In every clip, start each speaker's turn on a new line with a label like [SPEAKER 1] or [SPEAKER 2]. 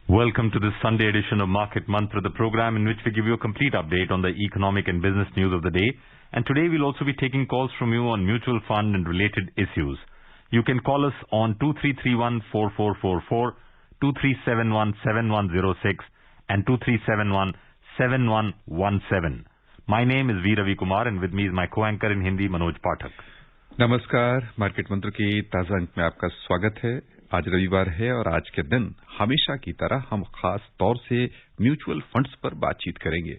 [SPEAKER 1] Welcome to this Sunday edition of Market Mantra, the program in which we give you a complete update on the economic and business news of the day. And today we'll also be taking calls from you on mutual fund and related issues. You can call us on 2331-4444, 2371-7106 and 2371-7117. My name is V. Ravi Kumar and with me is my co-anchor in Hindi, Manoj Pathak.
[SPEAKER 2] नमस्कार, market मंत्र के ताजा अंक में आपका स्वागत है। आज रविवार है और आज के दिन हमेशा की तरह हम खास तौर से म्यूचुअल फंड्स पर बातचीत करेंगे।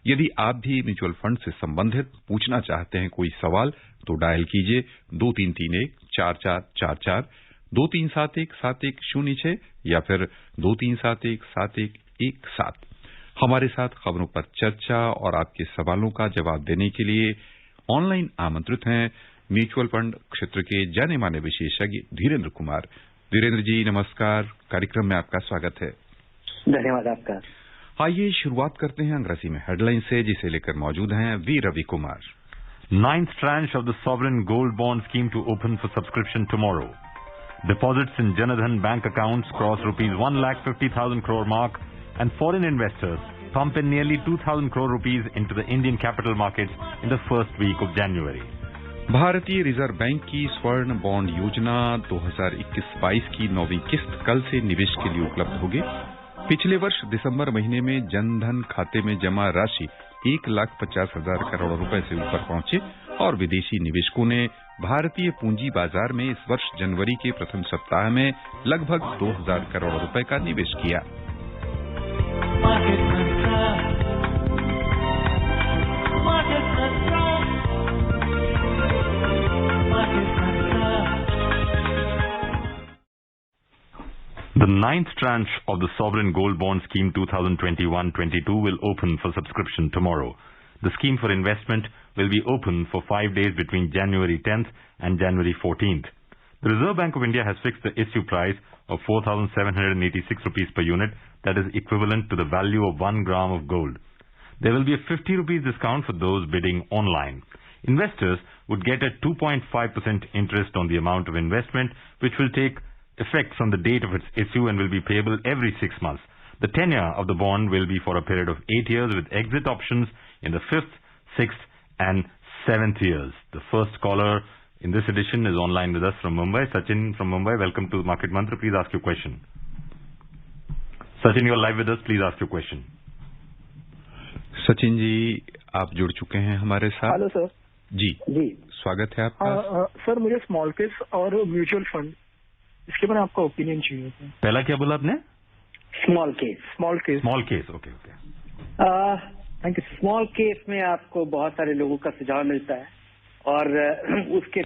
[SPEAKER 2] यदि आप भी म्यूचुअल फंड से संबंधित पूछना चाहते हैं कोई सवाल तो डायल कीजिए 2331-4444, 2371-7106 या फिर 2371-7117। हमारे साथ खबरों पर चर्चा और आपके सवालों का जवाब देने के लिए ऑनलाइन आमंत्रित हैं म्यूचुअल फंड क्षेत्र के जाने माने विशेषज्ञ धीरेन्द्र कुमार। धीरेन्द्र जी नमस्कार, कार्यक्रम में आपका स्वागत है।
[SPEAKER 3] धन्यवाद आपका।
[SPEAKER 2] आइए शुरुआत करते हैं अंग्रेजी में हेडलाइन से, जिसे लेकर मौजूद हैं V Ravi Kumar.
[SPEAKER 1] 9th tranche of the sovereign gold bond scheme to open for subscription tomorrow. Deposits in Janadhan bank accounts cross rupees 1,50,000 crore mark and foreign investors pump in nearly 2,000 crore rupees into the Indian capital markets in the first week of January.
[SPEAKER 2] भारतीय reserve bank की स्वर्ण bond योजना 2021-22 की 9वीं किस्त कल से निवेश के लिए उपलब्ध होगी। पिछले वर्ष दिसंबर महीने में जनधन खाते में जमा राशि 1,50,000 करोड़ रुपए से ऊपर पहुंचे और विदेशी निवेशकों ने भारतीय पूंजी बाजार में इस वर्ष जनवरी के प्रथम सप्ताह में लगभग 2,000 करोड़ रुपए का निवेश किया।
[SPEAKER 1] The 9th tranche of the sovereign gold bond scheme 2021-22 will open for subscription tomorrow. The scheme for investment will be open for 5 days between January 10th and January 14th. The Reserve Bank of India has fixed the issue price of 4,786 rupees per unit, that is equivalent to the value of 1 gram of gold. There will be a 50 rupees discount for those bidding online. Investors would get a 2.5% interest on the amount of investment, which will take effect from the date of its issue and will be payable every 6 months. The tenure of the bond will be for a period of 8 years with exit options in the 5th, 6th and 7th years. The first caller in this edition is online with us from Mumbai. Sachin from Mumbai, welcome to Market Mantra. Please ask your question. Sachin, you're live with us. Please ask your question.
[SPEAKER 2] Sachin ji, आप जुड़ चुके हैं हमारे साथ।
[SPEAKER 3] Hello sir.
[SPEAKER 2] जी स्वागत है आपका।
[SPEAKER 3] Sir मुझे स्मॉल केस और म्यूचुअल फंड, इसके बारे में आपका ओपिनियन चाहिए था।
[SPEAKER 1] पहला क्या बोला आपने?
[SPEAKER 3] Small case.
[SPEAKER 1] Okay.
[SPEAKER 3] Thank you. Small case में आपको बहुत सारे लोगों का सुझाव मिलता है और उसके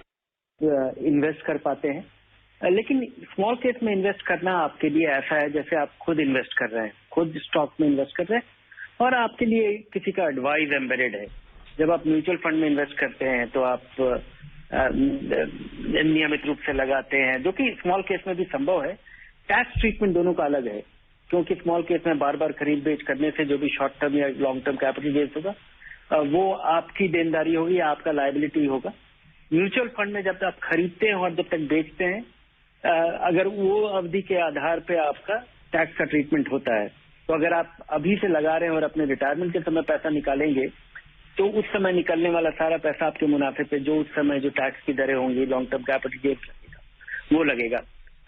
[SPEAKER 3] इन्वेस्ट कर पाते हैं, लेकिन स्मॉल केस में इन्वेस्ट करना आपके लिए ऐसा है जैसे आप खुद इन्वेस्ट कर रहे हैं, खुद स्टॉक में इन्वेस्ट कर रहे हैं और आपके लिए किसी का एडवाइस एम्बेडेड है। जब आप म्यूचुअल फंड में इन्वेस्ट करते हैं तो आप नियमित रूप से लगाते हैं, जो कि स्मॉल केस में भी संभव है। टैक्स ट्रीटमेंट दोनों का अलग है, क्योंकि स्मॉल केस में बार बार खरीद बेच करने से जो भी शॉर्ट टर्म या लॉन्ग टर्म कैपिटल गेन्स होगा वो आपकी देनदारी होगी या आपका लायबिलिटी होगा। म्यूचुअल फंड में जब आप खरीदते हैं और जब तक बेचते हैं, अगर वो अवधि के आधार पे आपका टैक्स का ट्रीटमेंट होता है, तो अगर आप अभी से लगा रहे हैं और अपने रिटायरमेंट के समय पैसा निकालेंगे तो उस समय निकलने वाला सारा पैसा आपके मुनाफे पे जो उस समय जो टैक्स की दरें होंगी, लॉन्ग टर्म कैपिटल गेन्स लगेगा, वो लगेगा।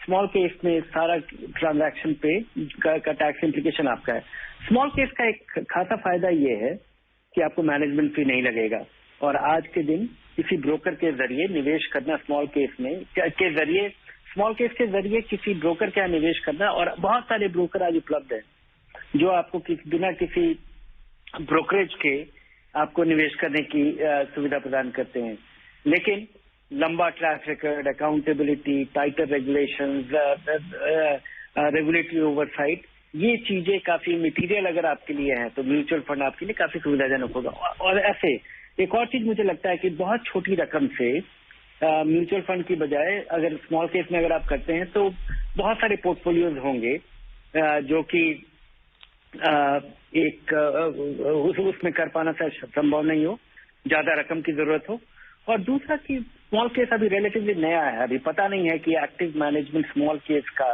[SPEAKER 3] स्मॉल केस में सारा ट्रांजैक्शन पे का टैक्स इम्प्लीकेशन आपका है। स्मॉल केस का एक खासा फायदा ये है कि आपको मैनेजमेंट फी नहीं लगेगा और आज के दिन किसी ब्रोकर के जरिए निवेश करना स्मॉल केस के जरिए किसी ब्रोकर का निवेश करना, और बहुत सारे ब्रोकर आज उपलब्ध है जो आपको बिना किसी ब्रोकरेज के आपको निवेश करने की सुविधा प्रदान करते हैं। लेकिन लंबा track record, accountability, tighter regulations, regulatory oversight, ये चीजें काफी मटीरियल अगर आपके लिए है तो म्यूचुअल फंड आपके लिए काफी सुविधाजनक होगा। और ऐसे एक और चीज मुझे लगता है कि बहुत छोटी रकम से म्यूचुअल फंड की बजाय अगर स्मॉल केस में अगर आप करते हैं तो बहुत सारे पोर्टफोलियोज होंगे जो कि उसमें कर पाना शायद संभव नहीं हो, ज्यादा रकम की जरूरत हो। और दूसरा कि स्मॉल केस अभी रिलेटिवली नया है, अभी पता नहीं है कि एक्टिव मैनेजमेंट स्मॉल केस का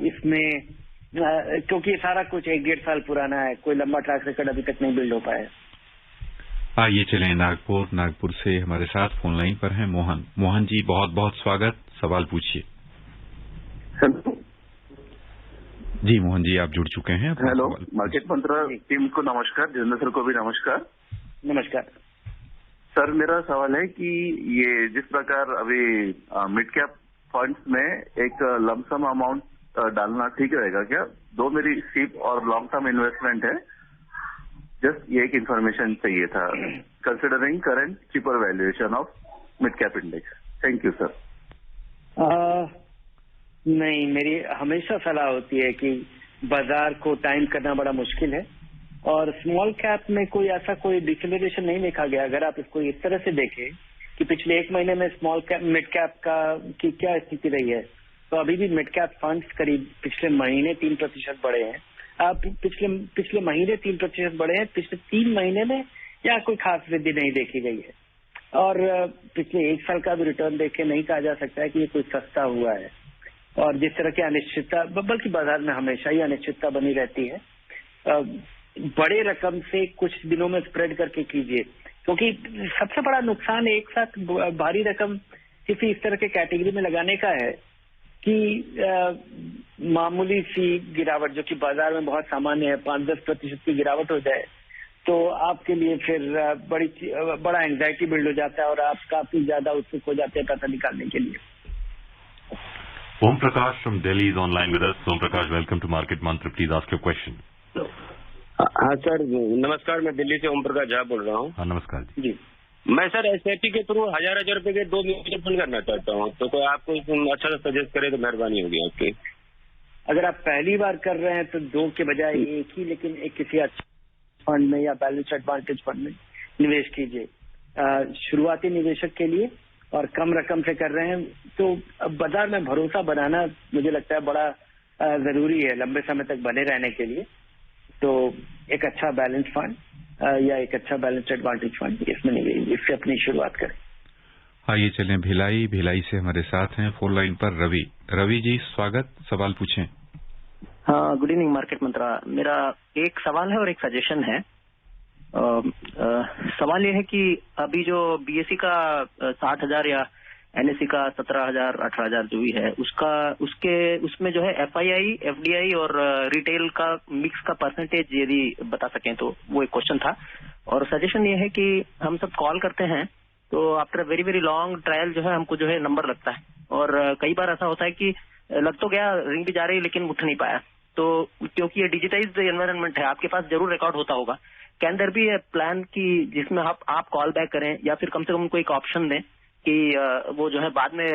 [SPEAKER 3] इसमें क्योंकि ये सारा कुछ 1-1.5 साल पुराना है, कोई लंबा ट्रैक रिकॉर्ड अभी तक नहीं बिल्ड हो पाया।
[SPEAKER 2] आइए चलें नागपुर से हमारे साथ फोन लाइन पर हैं मोहन जी, बहुत बहुत स्वागत, सवाल पूछिए। जी मोहन जी, आप जुड़ चुके हैं।
[SPEAKER 4] हेलो, मार्केट मंत्रा टीम को नमस्कार, जितेंद्र सर को भी नमस्कार।
[SPEAKER 3] नमस्कार
[SPEAKER 4] सर, मेरा सवाल है कि ये जिस प्रकार अभी मिड कैप फंड्स में एक लमसम अमाउंट डालना ठीक रहेगा क्या? 2 मेरी सिप और लॉन्ग टर्म इन्वेस्टमेंट है, जस्ट ये एक इन्फॉर्मेशन चाहिए था considering current cheaper valuation of mid cap index. Thank you sir.
[SPEAKER 3] नहीं, मेरी हमेशा सलाह होती है कि बाजार को टाइम करना बड़ा मुश्किल है और स्मॉल कैप में कोई ऐसा कोई डिसेलरेशन नहीं देखा गया। अगर आप इसको इस तरह से देखें कि पिछले 1 महीने में स्मॉल कैप मिड कैप की क्या स्थिति रही है, तो अभी भी मिड कैप फंड्स करीब पिछले महीने 3% बढ़े हैं। पिछले महीने 3% बढ़े हैं, पिछले 3 महीने में या कोई खास वृद्धि नहीं देखी गई है। और पिछले 1 साल का भी रिटर्न देख के नहीं कहा जा सकता है कि ये कोई सस्ता हुआ है। और जिस तरह की अनिश्चितता, बल्कि बाजार में हमेशा ही अनिश्चितता बनी रहती है, बड़े रकम से कुछ दिनों में स्प्रेड करके कीजिए, क्योंकि सबसे बड़ा नुकसान एक साथ भारी रकम किसी इस तरह के कैटेगरी में लगाने का है कि मामूली सी गिरावट जो कि बाजार में बहुत सामान्य है, 5-10% की गिरावट हो जाए तो आपके लिए फिर बड़ा एंग्जाइटी बिल्ड हो जाता है और आप काफी ज्यादा उत्सुक हो जाते हैं पैसा निकालने के लिए।
[SPEAKER 1] Om Prakash from Delhi is online with us. Om Prakash, welcome to Market Mantra. Please ask your question.
[SPEAKER 5] हाँ सर, नमस्कार। मैं दिल्ली से ओम प्रकाश झा बोल रहा हूँ।
[SPEAKER 1] हाँ, नमस्कार
[SPEAKER 5] जी। मैं सर एसआईपी के थ्रू 1000 रुपए के 2 म्यूचुअल फंड करना चाहता हूँ, तो कोई आपको अच्छा सा सजेस्ट करे तो मेहरबानी होगी आपकी।
[SPEAKER 3] अगर आप पहली बार कर रहे हैं तो 2 के बजाय एक ही, लेकिन एक किसी अच्छे फंड में या बैलेंस एडवांटेज फंड में निवेश कीजिए। शुरुआती निवेशक के लिए और कम रकम से कर रहे हैं तो बाजार में भरोसा बनाना मुझे लगता है बड़ा जरूरी है लंबे समय तक बने रहने के लिए। तो एक अच्छा बैलेंस फंड या एक अच्छा बैलेंस एडवांटेज फंड इससे अपनी शुरुआत करें।
[SPEAKER 2] आइए चलें भिलाई से हमारे साथ हैं फोन लाइन पर रवि जी, स्वागत, सवाल पूछें।
[SPEAKER 6] हाँ, गुड इवनिंग मार्केट मंत्रा। मेरा एक सवाल है और एक सजेशन है। सवाल ये है कि अभी जो बीएसई का 60,000 या एनएसई का 17,000 18,000 जो भी है उसमें जो है एफआईआई, एफडीआई और रिटेल का मिक्स का परसेंटेज यदि बता सकें तो वो एक क्वेश्चन था। और सजेशन ये है कि हम सब कॉल करते हैं तो after very very long trial जो है हमको जो है नंबर लगता है और कई बार ऐसा होता है कि लग तो गया, रिंग भी जा रही लेकिन उठ नहीं पाया। तो क्योंकि ये डिजिटाइज्ड एनवायरनमेंट है, आपके पास जरूर रिकॉर्ड होता होगा। Can there be a plan कि जिसमें आप कॉल बैक करें या फिर कम से कम उनको एक ऑप्शन दें कि वो जो है बाद में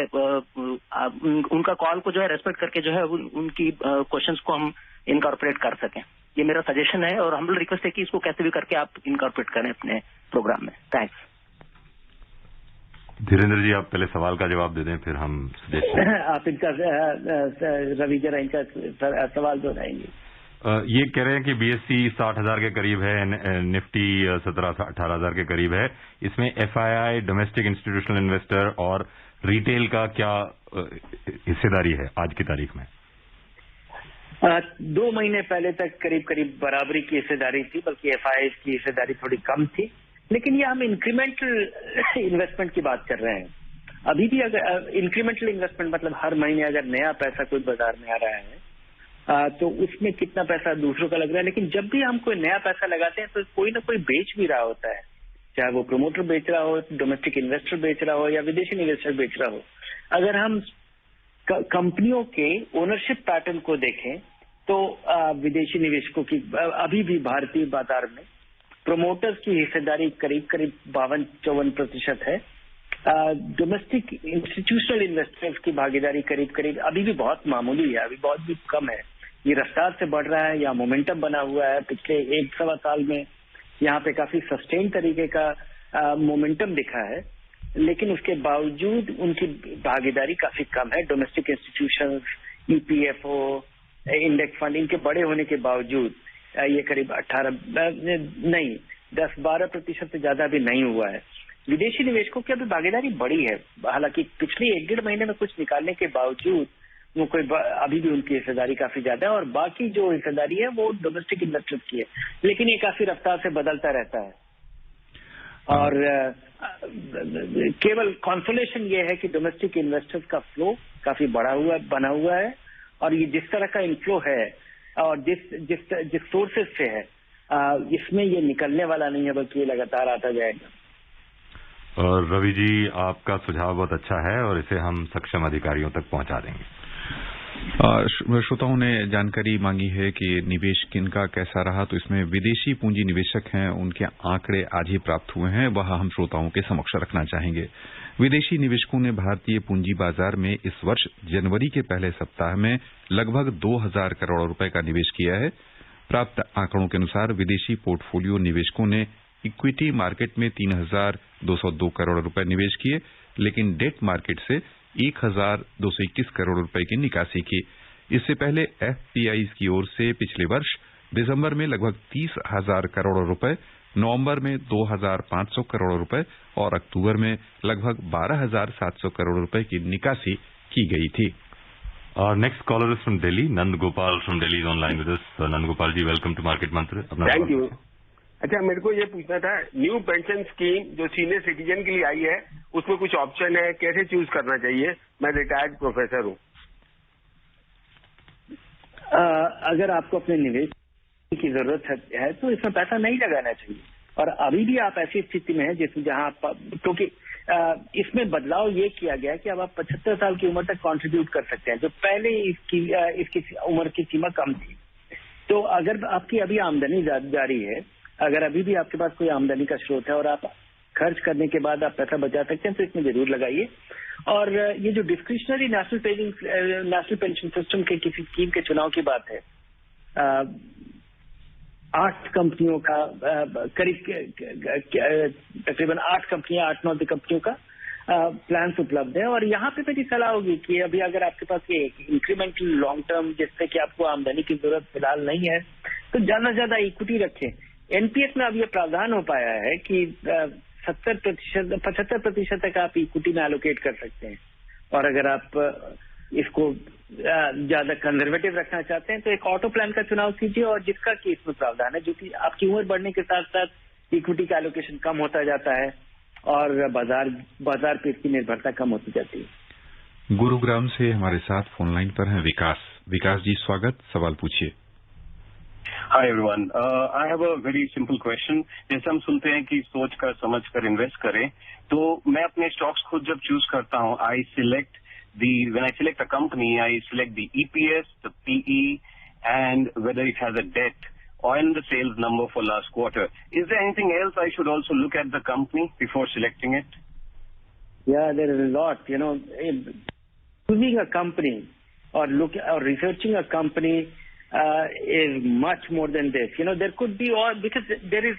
[SPEAKER 6] उनका कॉल को जो है रेस्पेक्ट करके जो है उनकी क्वेश्चंस को हम इनकॉर्पोरेट कर सकें। ये मेरा सजेशन है और हम्बल रिक्वेस्ट है कि इसको कैसे भी करके आप इनकॉर्पोरेट करें अपने प्रोग्राम में। थैंक्स।
[SPEAKER 1] धीरेन्द्र जी, आप पहले सवाल का जवाब दे दें, फिर हम
[SPEAKER 3] आप इनका रवि जरा इनका सवाल दोहराएंगे।
[SPEAKER 1] ये कह रहे हैं कि बीएसई 60,000 के करीब है, निफ्टी 17-18,000 के करीब है। इसमें एफआईआई, डोमेस्टिक इंस्टीट्यूशनल इन्वेस्टर और रिटेल का क्या हिस्सेदारी है आज की तारीख में?
[SPEAKER 3] 2 महीने पहले तक करीब करीब बराबरी की हिस्सेदारी थी, बल्कि एफआईआई की हिस्सेदारी थोड़ी कम थी। लेकिन ये हम इंक्रीमेंटल इन्वेस्टमेंट की बात कर रहे हैं। अभी भी अगर इंक्रीमेंटल इन्वेस्टमेंट मतलब हर महीने अगर नया पैसा कोई बाजार में आ रहा है तो उसमें कितना पैसा दूसरों का लग रहा है। लेकिन जब भी हम कोई नया पैसा लगाते हैं तो कोई ना कोई बेच भी रहा होता है, चाहे वो प्रमोटर बेच रहा हो, डोमेस्टिक इन्वेस्टर बेच रहा हो या विदेशी निवेशक बेच रहा हो। अगर हम कंपनियों के ओनरशिप पैटर्न को देखें तो विदेशी निवेशकों की अभी भी भारतीय बाजार में प्रोमोटर्स की हिस्सेदारी करीब करीब 52-54% है। डोमेस्टिक इंस्टीट्यूशनल इन्वेस्टर्स की भागीदारी करीब करीब अभी भी बहुत मामूली है, अभी बहुत भी कम है, ये रफ्तार से बढ़ रहा है या मोमेंटम बना हुआ है। पिछले 1-1.25 साल में यहाँ पे काफी सस्टेन तरीके का मोमेंटम दिखा है, लेकिन उसके बावजूद उनकी भागीदारी काफी कम है। Domestic institutions, EPFO, index fund, इनके बड़े होने के बावजूद ये करीब 10-12% से ज्यादा भी नहीं हुआ है। विदेशी निवेशकों की अभी भागीदारी बढ़ी है, हालांकि पिछले 1-1.5 महीने में कुछ निकालने के बावजूद वो अभी भी उनकी हिस्सेदारी काफी ज्यादा है, और बाकी जो हिस्सेदारी है वो डोमेस्टिक इन्वेस्टर्स की है, लेकिन ये काफी रफ्तार से बदलता रहता है। और केवल कॉन्सोलेशन ये है कि डोमेस्टिक इन्वेस्टर्स का फ्लो काफी बना हुआ है, और ये जिस तरह का इनफ्लो है और जिस सोर्सेज से है, इसमें ये निकलने वाला नहीं है, बल्कि ये लगातार आता जाएगा।
[SPEAKER 1] और रवि जी, आपका सुझाव बहुत अच्छा है और इसे हम सक्षम अधिकारियों तक पहुंचा देंगे।
[SPEAKER 2] श्रोताओं ने जानकारी मांगी है कि निवेश किनका कैसा रहा, तो इसमें विदेशी पूंजी निवेशक हैं, उनके आंकड़े आज ही प्राप्त हुए हैं, वह हम श्रोताओं के समक्ष रखना चाहेंगे। विदेशी निवेशकों ने भारतीय पूंजी बाजार में इस वर्ष जनवरी के पहले सप्ताह में लगभग 2000 करोड़ रुपए का निवेश किया है। प्राप्त आंकड़ों के अनुसार विदेशी पोर्टफोलियो निवेशकों ने इक्विटी मार्केट में 3202 करोड़ रुपए निवेश किए, लेकिन डेट मार्केट से 1221 करोड़ रुपए की निकासी की। इससे पहले एफपीआई की ओर से पिछले वर्ष दिसंबर में लगभग 30,000 करोड़ रुपए, नवंबर में 2,500 करोड़ रुपए और अक्टूबर में लगभग 12,700 करोड़ रुपए की निकासी की गई थी।
[SPEAKER 1] Our next caller is from Delhi. Nand Gopal from Delhi is online with us. Nand Gopal ji, welcome to Market Mantra.
[SPEAKER 7] Thank you. अच्छा, मेरे को ये पूछना था, न्यू पेंशन स्कीम जो सीनियर सिटीजन के लिए आई है, उसमें कुछ ऑप्शन है, कैसे चूज करना चाहिए? मैं रिटायर्ड प्रोफेसर हूँ।
[SPEAKER 3] अगर आपको अपने निवेश की जरूरत है तो इसमें पैसा नहीं लगाना चाहिए, और अभी भी आप ऐसी स्थिति में है जहां आप, क्योंकि इसमें बदलाव ये किया गया कि अब आप 75 साल की उम्र तक कंट्रीब्यूट कर सकते हैं, जो पहले इसकी उम्र की सीमा कम थी। तो अगर आपकी अभी आमदनी जारी है, अगर अभी भी आपके पास कोई आमदनी का स्रोत है और आप खर्च करने के बाद आप पैसा बचा सकते हैं, तो इसमें जरूर लगाइए। और ये जो डिस्क्रिशनरी नेशनल पेंशन सिस्टम के किसी स्कीम के चुनाव की बात है, 8 कंपनियों का करीब तकरीबन 8 कंपनियां, 8-9 कंपनियों का प्लान उपलब्ध है। और यहाँ पे मेरी सलाह होगी कि अभी अगर आपके पास ये इंक्रीमेंटल लॉन्ग टर्म, जिससे कि आपको आमदनी की जरूरत फिलहाल नहीं है, तो ज्यादा से ज्यादा इक्विटी रखें। एनपीएस में अब ये प्रावधान हो पाया है कि 75% तक आप इक्विटी में एलोकेट कर सकते हैं, और अगर आप इसको ज्यादा कंजर्वेटिव रखना चाहते हैं तो एक ऑटो प्लान का चुनाव कीजिए, और जिसका कि इसमें प्रावधान है, जो कि आपकी उम्र बढ़ने के साथ साथ इक्विटी का एलोकेशन कम होता जाता है और बाजार पे इसकी निर्भरता कम होती जाती है।
[SPEAKER 2] गुरुग्राम से हमारे साथ फोन लाइन पर हैं विकास जी, स्वागत, सवाल पूछिए।
[SPEAKER 8] Hi everyone, I have a very simple question. जैसे हम सुनते हैं कि सोच कर समझ कर इन्वेस्ट करें, तो मैं अपने स्टॉक्स खुद जब चूज करता हूँ, when I select a company, I select the EPS, the PE, and whether it has a debt and the sales number for last quarter. Is there anything else I should also look at the company before selecting it?
[SPEAKER 3] Yeah, there is a lot. Choosing a company or researching a company is much more than this. There could be because there is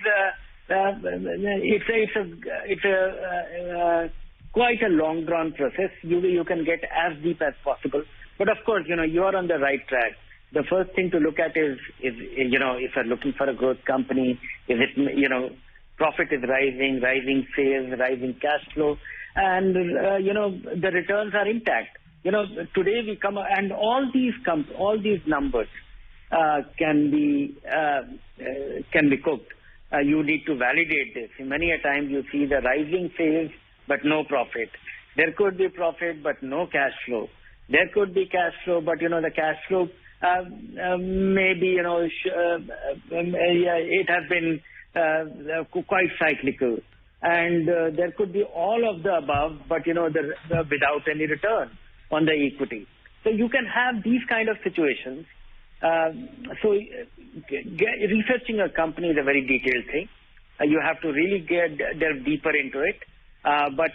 [SPEAKER 3] it's a quite a long drawn process. You can get as deep as possible, but of course, you are on the right track. The first thing to look at is if you're looking for a growth company, is it profit is rising sales, rising cash flow, and the returns are intact. Today we come and all these numbers can be cooked. You need to validate this. Many a time you see the rising sales but no profit. There could be profit but no cash flow. There could be cash flow, but the cash flow maybe it has been quite cyclical, and there could be all of the above, but without any return on the equity. So you can have these kind of situations. So researching a company is a very detailed thing. You have to really delve deeper into it. But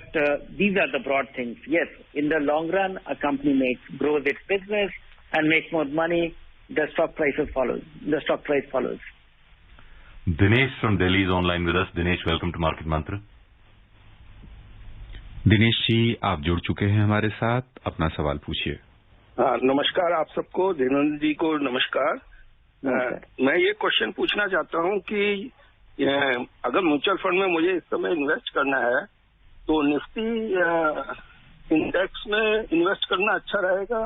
[SPEAKER 3] these are the broad things. Yes, in the long run, a company grows its business and makes more money. the stock price follows.
[SPEAKER 1] Dinesh from Delhi is online with us. Dinesh, welcome to Market Mantra.
[SPEAKER 2] Dinesh ji, आप जुड़ चुके हैं हमारे साथ, अपना सवाल पूछिए।
[SPEAKER 9] नमस्कार आप सबको, देवेंद्र जी को नमस्कार। मैं ये क्वेश्चन पूछना चाहता हूँ कि अगर म्यूचुअल फंड में मुझे इस समय इन्वेस्ट करना है तो निफ्टी इंडेक्स में इन्वेस्ट करना अच्छा रहेगा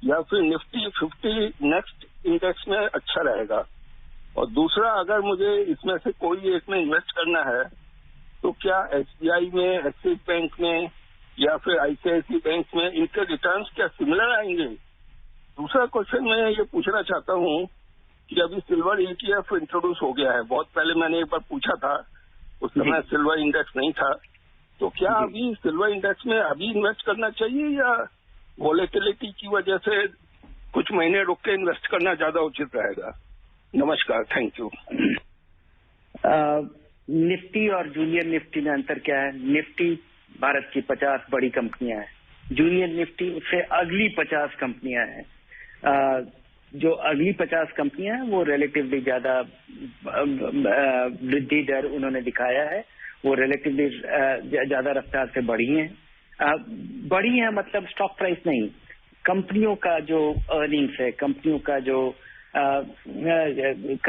[SPEAKER 9] या फिर निफ्टी 50 नेक्स्ट इंडेक्स में अच्छा रहेगा? और दूसरा, अगर मुझे इसमें से कोई एक में इन्वेस्ट करना है तो क्या एसबीआई में, एक्सिस बैंक में या फिर आईसीआईसी बैंक में इनके रिटर्न्स क्या सिमिलर आएंगे? दूसरा क्वेश्चन मैं ये पूछना चाहता हूँ कि अभी सिल्वर ETF इंट्रोड्यूस हो गया है। बहुत पहले मैंने एक बार पूछा था, उस समय सिल्वर इंडेक्स नहीं था। तो क्या अभी सिल्वर इंडेक्स में अभी इन्वेस्ट करना चाहिए या वॉलेटिलिटी की वजह से कुछ महीने रुक के इन्वेस्ट करना ज्यादा उचित रहेगा? नमस्कार, थैंक यू।
[SPEAKER 3] निफ्टी और जूनियर निफ्टी में अंतर क्या है? निफ्टी भारत की 50 बड़ी कंपनियां हैं, जूनियर निफ्टी उससे अगली 50 कंपनियां हैं। जो अगली 50 कंपनियां हैं वो रिलेटिवली ज्यादा वृद्धि दर उन्होंने दिखाया है, वो रिलेटिवली ज्यादा रफ्तार से बढ़ी हैं। बढ़ी है मतलब स्टॉक प्राइस नहीं, कंपनियों का जो अर्निंग्स है, कंपनियों का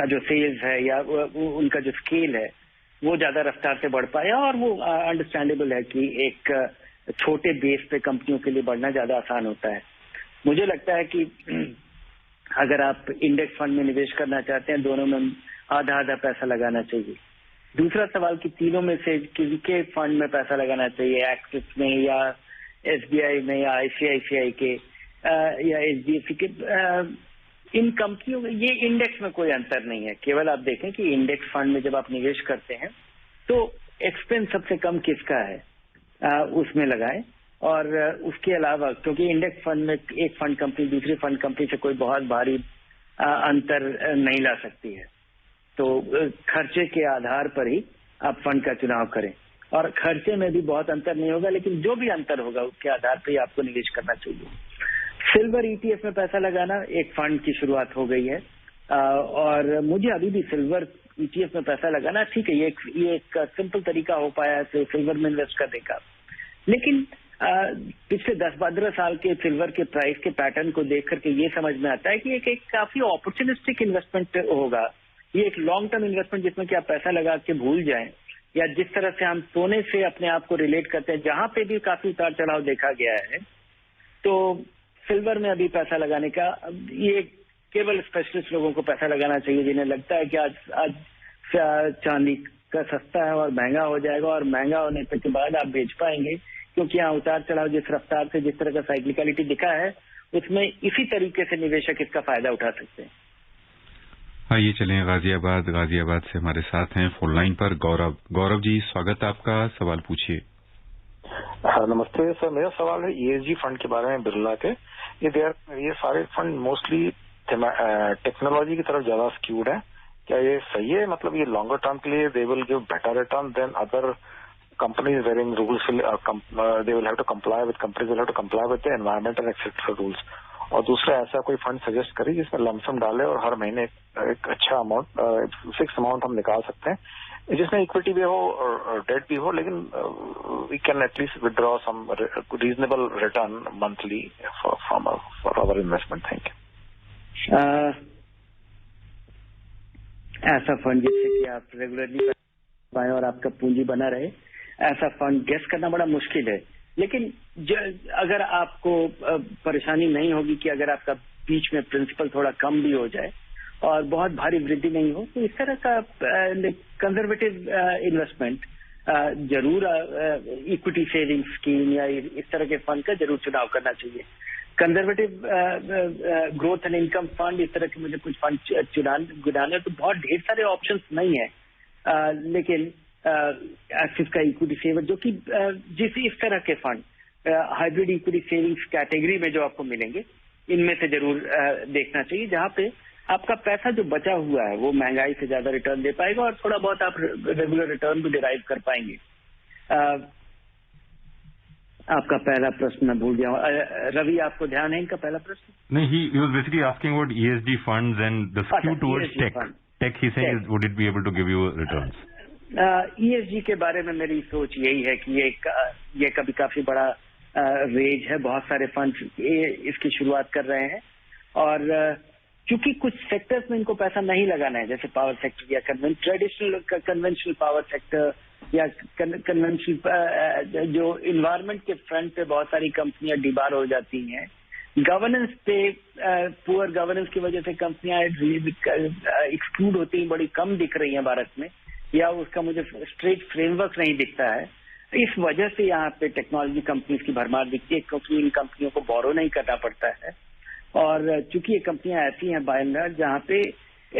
[SPEAKER 3] जो सेल्स है या उनका जो स्केल है वो ज्यादा रफ्तार से बढ़ पाया। और वो अंडरस्टैंडेबल है कि एक छोटे बेस पे कंपनियों के लिए बढ़ना ज्यादा आसान होता है। मुझे लगता है कि अगर आप इंडेक्स फंड में निवेश करना चाहते हैं, दोनों में आधा आधा पैसा लगाना चाहिए। दूसरा सवाल कि तीनों में से किसके फंड में पैसा लगाना चाहिए, एक्सिस में या एसबीआई में या आईसीआईसीआई के या एचडीएफसी के, इन कंपनियों में ये इंडेक्स में कोई अंतर नहीं है। केवल आप देखें कि इंडेक्स फंड में जब आप निवेश करते हैं तो एक्सपेंस सबसे कम किसका है उसमें लगाएं। और उसके अलावा क्योंकि इंडेक्स फंड में एक फंड कंपनी दूसरी फंड कंपनी से कोई बहुत भारी अंतर नहीं ला सकती है, तो खर्चे के आधार पर ही आप फंड का चुनाव करें। और खर्चे में भी बहुत अंतर नहीं होगा, लेकिन जो भी अंतर होगा उसके आधार पर ही आपको निवेश करना चाहिए। सिल्वर ETF में पैसा लगाना एक फंड की शुरुआत हो गई है और मुझे अभी भी सिल्वर ETF में पैसा लगाना ठीक है, ये एक सिंपल तरीका हो पाया है सिल्वर में इन्वेस्ट करने का। लेकिन पिछले 10-15 साल के सिल्वर के प्राइस के पैटर्न को देख करके ये समझ में आता है कि एक काफी अपॉर्चुनिस्टिक इन्वेस्टमेंट होगा। ये एक लॉन्ग टर्म इन्वेस्टमेंट जिसमें कि आप पैसा लगा के भूल जाएं, या जिस तरह से हम सोने से अपने आप को रिलेट करते हैं, जहां पे भी काफी उतार चढ़ाव देखा गया है, तो सिल्वर में अभी पैसा लगाने का ये केवल स्पेशलिस्ट लोगों को पैसा लगाना चाहिए जिन्हें लगता है कि आज चांदी का सस्ता है और महंगा हो जाएगा, और महंगा होने के बाद आप बेच पाएंगे, क्योंकि यहाँ उतार चढ़ाव जिस रफ्तार से जिस तरह का साइक्लिकलिटी दिखा है उसमें इसी तरीके से निवेशक इसका फायदा उठा सकते हैं।
[SPEAKER 2] आइए चलें गाजियाबाद से हमारे साथ हैं फोन लाइन पर गौरव जी, स्वागत आपका, सवाल पूछिए।
[SPEAKER 10] नमस्ते सर, मेरा सवाल है ESG फंड के बारे में, बिरला के। ये सारे फंड मोस्टली टेक्नोलॉजी की तरफ ज्यादा स्क्यूड है, क्या ये सही है? मतलब ये लॉन्गर टर्म के लिए they will give better return than other companies wearing rules they will have to comply with the environmental etcetera rules. और दूसरा, ऐसा कोई फंड सजेस्ट करें जिसमें लमसम डाले और हर महीने एक अच्छा अमाउंट, फिक्स अमाउंट हम निकाल सकते हैं, जिसमें इक्विटी भी हो और डेट भी हो, लेकिन we can at least withdraw some reasonable return monthly for our investment. Thank you.
[SPEAKER 3] ऐसा फंड जिससे कि आप रेगुलरली पाए और आपका पूंजी बना रहे, ऐसा फंड गेस करना बड़ा मुश्किल है। लेकिन अगर आपको परेशानी नहीं होगी कि अगर आपका बीच में प्रिंसिपल थोड़ा कम भी हो जाए और बहुत भारी वृद्धि नहीं हो, तो इस तरह का कंजर्वेटिव इन्वेस्टमेंट जरूर इक्विटी सेविंग स्कीम या इस तरह के फंड का जरूर चुनाव करना चाहिए। Conservative growth and income fund, इस तरह के मुझे कुछ फंड गुनाने तो बहुत ढेर सारे ऑप्शंस नहीं है, लेकिन एक्सिस का इक्विटी सेवर जो कि इस तरह के fund hybrid equity savings category में जो आपको मिलेंगे, इनमें से जरूर देखना चाहिए, जहां पे आपका पैसा जो बचा हुआ है वो महंगाई से ज्यादा रिटर्न दे पाएगा और थोड़ा बहुत आप रेगुलर रिटर्न भी डिराइव कर पाएंगे। आपका पहला प्रश्न मैं भूल गया हूँ। रवि, आपको ध्यान है इनका पहला प्रश्न?
[SPEAKER 1] No, he was basically asking about ESG funds and the skew towards
[SPEAKER 3] ESG
[SPEAKER 1] tech.
[SPEAKER 3] fund.
[SPEAKER 1] Tech, he's saying, would it be able to give you returns?
[SPEAKER 3] ESG के बारे में मेरी सोच यही है कि ये कभी काफी बड़ा रेज है, बहुत सारे फंड्स इसकी शुरुआत कर रहे हैं, और चूंकि कुछ सेक्टर्स में इनको पैसा नहीं लगाना है, जैसे पावर सेक्टर या कन्वेंशनल पावर सेक्टर या कन्वेंशनल जो इन्वायरमेंट के फ्रंट पे बहुत सारी कंपनियां डिबार हो जाती हैं, गवर्नेंस पे पुअर गवर्नेंस की वजह से कंपनियां एक्सक्लूड होती हैं, बड़ी कम दिख रही हैं भारत में, या उसका मुझे स्ट्रेट फ्रेमवर्क नहीं दिखता है। इस वजह से यहाँ पे टेक्नोलॉजी कंपनीज की भरमार दिखती है, क्योंकि इन कंपनियों को बोरो नहीं करना पड़ता है, और चूंकि ये कंपनियां ऐसी हैं बाय एंड लार्ज जहाँ पे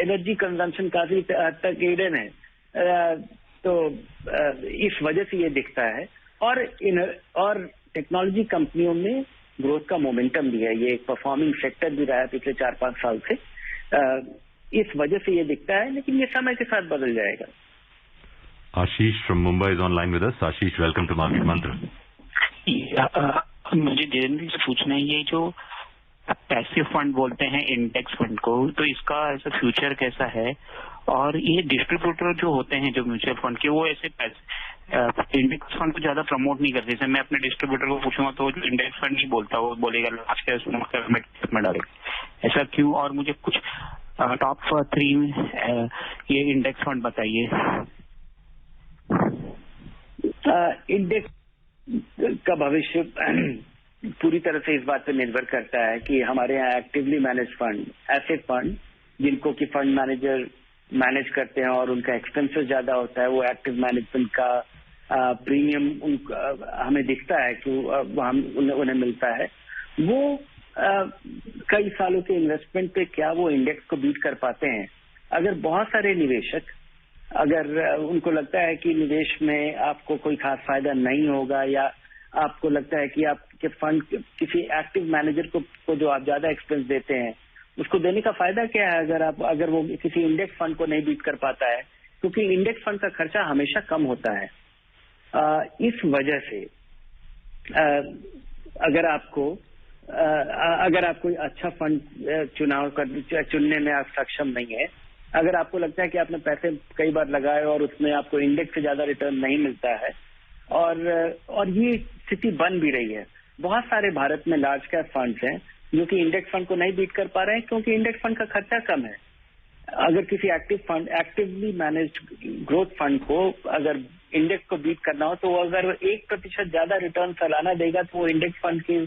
[SPEAKER 3] एनर्जी कंजम्पशन काफी हद तक एडन है, तो इस वजह से ये दिखता है। और टेक्नोलॉजी कंपनियों में ग्रोथ का मोमेंटम भी है, ये एक परफॉर्मिंग सेक्टर भी रहा है पिछले 4-5 साल से, इस वजह से ये दिखता है, लेकिन ये समय के साथ बदल जाएगा।
[SPEAKER 1] Ashish from Mumbai is online with us. Ashish, welcome to Market Mantra.
[SPEAKER 11] मुझे जनरली से पूछना है, ये जो पैसिव फंड बोलते हैं इंडेक्स फंड को, तो इसका ऐसा फ्यूचर कैसा है? और ये डिस्ट्रीब्यूटर जो होते हैं जो म्यूचुअल फंड के, वो ऐसे इंडेक्स फंड को ज्यादा प्रमोट नहीं करते। जैसे मैं अपने डिस्ट्रीब्यूटर को पूछूंगा तो जो इंडेक्स फंड नहीं बोलता, वो बोलेगा लास्ट ईयर में डालेगा। ऐसा क्यों? और मुझे कुछ टॉप 3 ये इंडेक्स फंड बताइए।
[SPEAKER 3] इंडेक्स का भविष्य पूरी तरह से इस बात पर निर्भर करता है कि हमारे यहाँ actively manage fund, asset fund, जिनको कि फंड मैनेजर मैनेज करते हैं और उनका एक्सपेंसेस ज्यादा होता है, वो एक्टिव मैनेजमेंट का प्रीमियम हमें दिखता है कि उन्हें मिलता है। वो कई सालों के इन्वेस्टमेंट पे क्या वो इंडेक्स को बीट कर पाते हैं? अगर बहुत सारे निवेशक, अगर उनको लगता है कि निवेश में आपको कोई खास फायदा नहीं होगा, या आपको लगता है कि आपके फंड किसी एक्टिव मैनेजर को जो आप ज्यादा एक्सपेंस देते हैं उसको देने का फायदा क्या है अगर वो किसी इंडेक्स फंड को नहीं बीट कर पाता है, क्योंकि इंडेक्स फंड का खर्चा हमेशा कम होता है। इस वजह से अगर आप कोई अच्छा फंड चुनने में आप सक्षम नहीं है, अगर आपको लगता है कि आपने पैसे कई बार लगाए और उसमें आपको इंडेक्स से ज्यादा रिटर्न नहीं मिलता है, और ये स्थिति बन भी रही है। बहुत सारे भारत में लार्ज कैप फंड्स हैं जो कि इंडेक्स फंड को नहीं बीट कर पा रहे हैं, क्योंकि इंडेक्स फंड का खर्चा कम है। अगर किसी एक्टिवली मैनेज्ड ग्रोथ फंड को अगर इंडेक्स को बीट करना हो, तो अगर 1% ज्यादा रिटर्न सालाना देगा तो वो इंडेक्स फंड की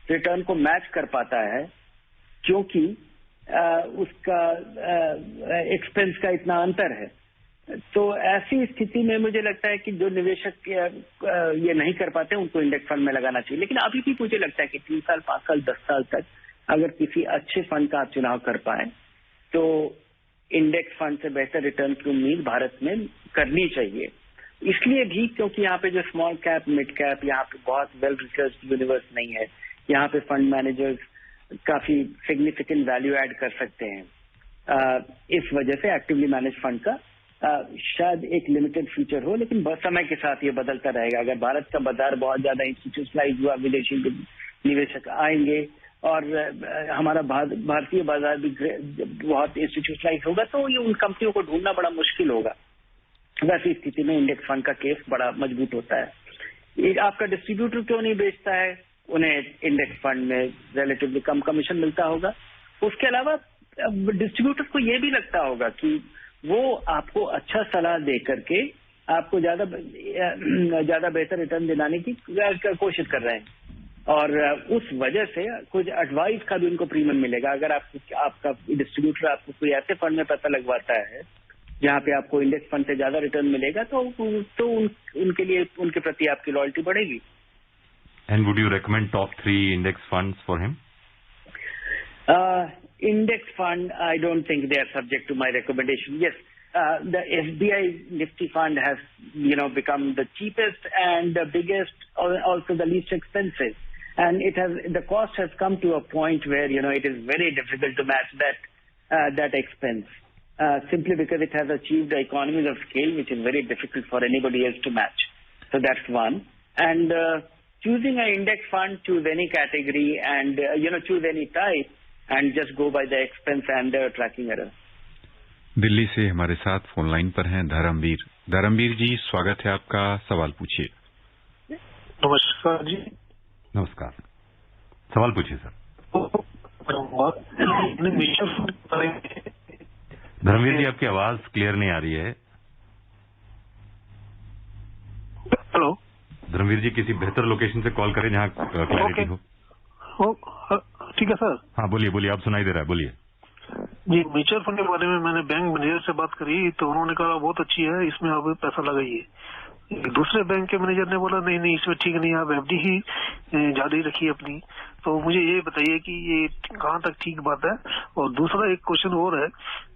[SPEAKER 3] रिटर्न को मैच कर पाता है, क्योंकि उसका एक्सपेंस का इतना अंतर है। तो ऐसी स्थिति में मुझे लगता है कि जो निवेशक ये नहीं कर पाते उनको इंडेक्स फंड में लगाना चाहिए। लेकिन अभी भी मुझे लगता है कि 3 साल, 5 साल, 10 साल तक अगर किसी अच्छे फंड का आप चुनाव कर पाए तो इंडेक्स फंड से बेहतर रिटर्न की उम्मीद भारत में करनी चाहिए। इसलिए भी क्योंकि यहाँ पे जो स्मॉल कैप, मिड कैप, यहाँ पे बहुत वेल रिसर्च यूनिवर्स नहीं है, यहाँ पे फंड मैनेजर्स काफी सिग्निफिकेंट वैल्यू ऐड कर सकते हैं। इस वजह से एक्टिवली मैनेज फंड का शायद एक लिमिटेड फ्यूचर हो, लेकिन समय के साथ ये बदलता रहेगा। अगर भारत का बाजार बहुत ज्यादा इंस्टीट्यूशनलाइज हुआ, विदेशी निवेशक आएंगे और हमारा भारतीय बाजार भी बहुत इंस्टीट्यूशनलाइज होगा, तो ये उन कंपनियों को ढूंढना बड़ा मुश्किल होगा। वैसी स्थिति में इंडेक्स फंड का केस बड़ा मजबूत होता है। आपका डिस्ट्रीब्यूटर क्यों नहीं बेचता है? उन्हें इंडेक्स फंड में रिलेटिवली कम कमीशन मिलता होगा। उसके अलावा डिस्ट्रीब्यूटर को ये भी लगता होगा कि वो आपको अच्छा सलाह दे करके आपको ज्यादा बेहतर रिटर्न दिलाने की कोशिश कर रहे हैं, और उस वजह से कुछ एडवाइस का भी उनको प्रीमियम मिलेगा। अगर आपका डिस्ट्रीब्यूटर आपको कोई ऐसे फंड में पैसा लगवाता है जहाँ पे आपको इंडेक्स फंड से ज्यादा रिटर्न मिलेगा, तो उनके लिए, उनके प्रति आपकी लॉयल्टी बढ़ेगी।
[SPEAKER 1] And would you recommend top 3 index funds for him?
[SPEAKER 3] Index fund, I don't think they are subject to my recommendation. Yes, the SBI Nifty fund has, become the cheapest and the biggest, also the least expensive, and the cost has come to a point where it is very difficult to match that expense, simply because it has achieved the economies of scale, which is very difficult for anybody else to match. So that's one. And choosing an index fund, choose any category and, choose any type and just go by the expense and the tracking error.
[SPEAKER 2] Delhi से हमारे साथ phone line पर हैं धर्मवीर। धर्मवीर जी, स्वागत है आपका, सवाल पूछिए।
[SPEAKER 12] नमस्कार जी।
[SPEAKER 1] नमस्कार, सवाल पूछिए सर। धर्मवीर जी, आपकी आवाज क्लियर नहीं आ रही है।
[SPEAKER 12] हेलो
[SPEAKER 1] धर्मवीर जी, किसी बेहतर लोकेशन से कॉल करें जहां क्लैरिटी हो।
[SPEAKER 12] ठीक है सर।
[SPEAKER 1] हाँ बोलिए, आप सुनाई दे रहा है, बोलिए।
[SPEAKER 12] जी, म्यूचुअल फंड के बारे में मैंने बैंक मैनेजर से बात करी तो उन्होंने कहा बहुत अच्छी है, इसमें आप पैसा लगाइए। दूसरे बैंक के मैनेजर ने बोला नहीं इसमें ठीक नहीं, आप एफडी ही ज्यादा ही रखिए अपनी। तो मुझे ये बताइए कि ये कहाँ तक ठीक बात है। और दूसरा एक क्वेश्चन और है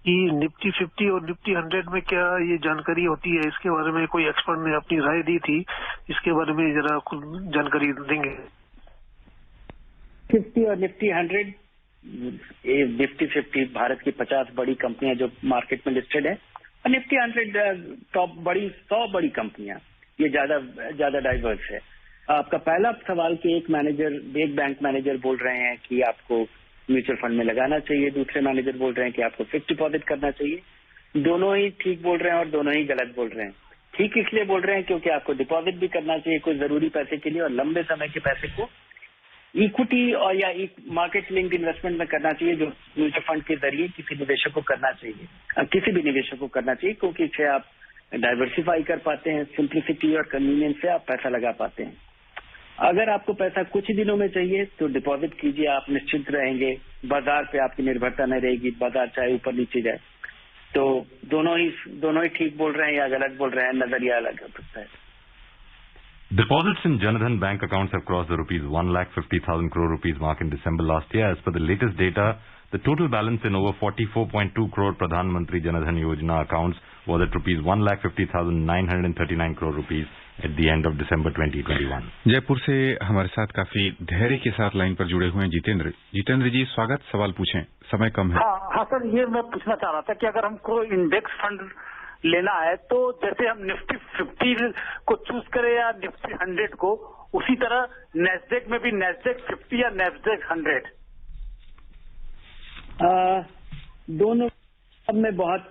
[SPEAKER 12] कि निफ्टी 50 और निफ्टी 100 में क्या ये जानकारी होती है, इसके बारे में कोई एक्सपर्ट ने अपनी राय दी थी, इसके बारे में जरा जानकारी देंगे।
[SPEAKER 3] 50 और निफ्टी 100, निफ्टी 50 भारत की 50 बड़ी कंपनियां जो मार्केट में लिस्टेड है, और निफ्टी 100 टॉप 100 बड़ी कंपनियां, ये ज्यादा डाइवर्स है। आपका पहला सवाल कि एक बैंक मैनेजर बोल रहे हैं कि आपको म्यूचुअल फंड में लगाना चाहिए, दूसरे मैनेजर बोल रहे हैं कि आपको फिक्स्ड डिपॉजिट करना चाहिए। दोनों ही ठीक बोल रहे हैं और दोनों ही गलत बोल रहे हैं। ठीक इसलिए बोल रहे हैं क्योंकि आपको डिपॉजिट भी करना चाहिए कुछ जरूरी पैसे के लिए, और लंबे समय के पैसे को इक्विटी और या मार्केट लिंक्ड इन्वेस्टमेंट में करना चाहिए, जो म्यूचुअल फंड के जरिए किसी निवेशक को करना चाहिए, किसी भी निवेशक को करना चाहिए, क्योंकि इससे आप डाइवर्सिफाई कर पाते हैं, सिंप्लिसिटी और कन्वीनियंस से आप पैसा लगा पाते हैं। अगर आपको पैसा कुछ दिनों में चाहिए तो डिपॉजिट कीजिए, आप निश्चिंत रहेंगे, बाजार पे आपकी निर्भरता नहीं रहेगी, बाजार चाहे ऊपर नीचे जाए। तो दोनों ही ठीक बोल रहे हैं या गलत बोल रहे हैं, नजरिया अलग हो सकता है।
[SPEAKER 1] Deposits in Jan Dhan bank accounts have crossed the rupees 1,50,000 crore rupees mark in December last year. As per the latest data, the total balance in over 44.2 crore Pradhan Mantri Jan Dhan Yojana accounts was at rupees 1,50,939 crore rupees at the end of December 2021.
[SPEAKER 2] Jaipur से हमारे साथ काफी धैर्य के साथ line पर जुड़े हुए हैं जितेंद्र। जितेंद्र जी, स्वागत, सवाल पूछें, समय कम है।
[SPEAKER 13] हाँ सर, ये मैं पूछना चाह रहा था कि अगर हमको इंडेक्स फंड लेना है तो जैसे हम निफ्टी 50 को चूज करें या निफ्टी 100 को, उसी तरह नेस्डेक में भी नेस्डेक 50 या नेस्डेक 100
[SPEAKER 3] दोनों में बहुत,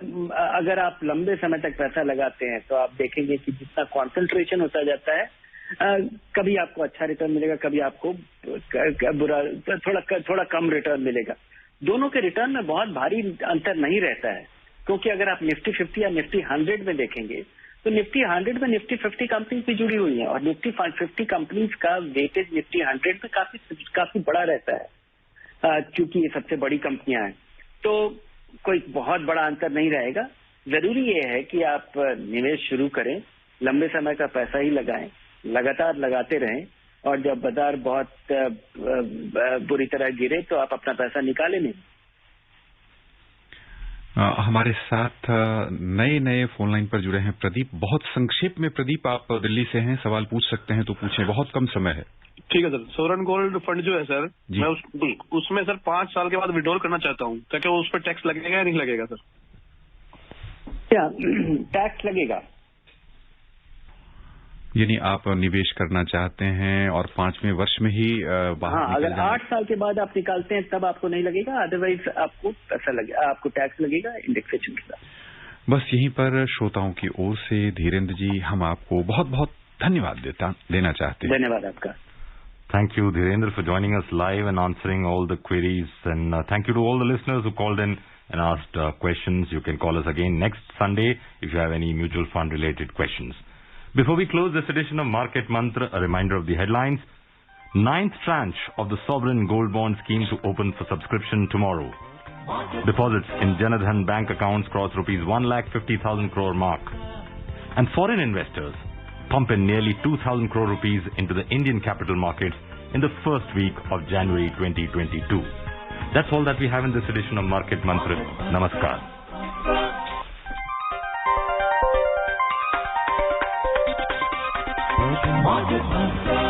[SPEAKER 3] अगर आप लंबे समय तक पैसा लगाते हैं तो आप देखेंगे कि जितना कॉन्सेंट्रेशन होता जाता है, कभी आपको अच्छा रिटर्न मिलेगा, कभी आपको बुरा, थोड़ा कम रिटर्न मिलेगा। दोनों के रिटर्न में बहुत भारी अंतर नहीं रहता है, क्योंकि अगर आप निफ्टी 50 या निफ्टी 100 में देखेंगे तो निफ्टी 100 में निफ्टी 50 कंपनीज भी जुड़ी हुई हैं, और निफ्टी 50 कंपनीज का वेटेज निफ्टी 100 में काफी बड़ा रहता है, क्योंकि ये सबसे बड़ी कंपनियां हैं। तो कोई बहुत बड़ा अंतर नहीं रहेगा। जरूरी ये है कि आप निवेश शुरू करें, लंबे समय का पैसा ही लगाएं, लगातार लगाते रहें, और जब बाजार बहुत बुरी तरह गिरे तो आप अपना पैसा निकालें नहीं।
[SPEAKER 2] हमारे साथ नए फोन लाइन पर जुड़े हैं प्रदीप। बहुत संक्षेप में प्रदीप, आप दिल्ली से हैं, सवाल पूछ सकते हैं तो पूछें, बहुत कम समय है।
[SPEAKER 14] ठीक है सर। सोवरेन गोल्ड फंड जो है सर, मैं उसमें सर 5 साल के बाद विड्रॉल करना चाहता हूँ, तो क्या उस पर टैक्स लगेगा या नहीं लगेगा सर?
[SPEAKER 3] क्या टैक्स लगेगा?
[SPEAKER 2] यानी आप निवेश करना चाहते हैं और 5वें वर्ष में ही बाहर
[SPEAKER 3] हाँ, अगर 8 साल के बाद आप निकालते हैं तब आपको नहीं लगेगा, अदरवाइज आपको पैसा लगेगा, आपको टैक्स लगेगा इंडेक्सेशन के साथ।
[SPEAKER 2] बस यहीं पर श्रोताओं की ओर से धीरेन्द्र जी, हम आपको बहुत बहुत धन्यवाद देना चाहते हैं।
[SPEAKER 3] धन्यवाद आपका।
[SPEAKER 1] Thank you, Dhirendra, for joining us live and answering all the queries. And thank you to all the listeners who called in and asked questions. You can call us again next Sunday if you have any mutual fund related questions. Before we close this edition of Market Mantra, a reminder of the headlines. 9th tranche of the sovereign gold bond scheme to open for subscription tomorrow. Deposits in Jan Dhan bank accounts cross rupees 1,50,000 crore mark. And foreign investors pump in nearly 2,000 crore rupees into the Indian capital markets in the first week of January 2022. That's all that we have in this edition of Market Mantra. Namaskar.
[SPEAKER 15] Market Mantra.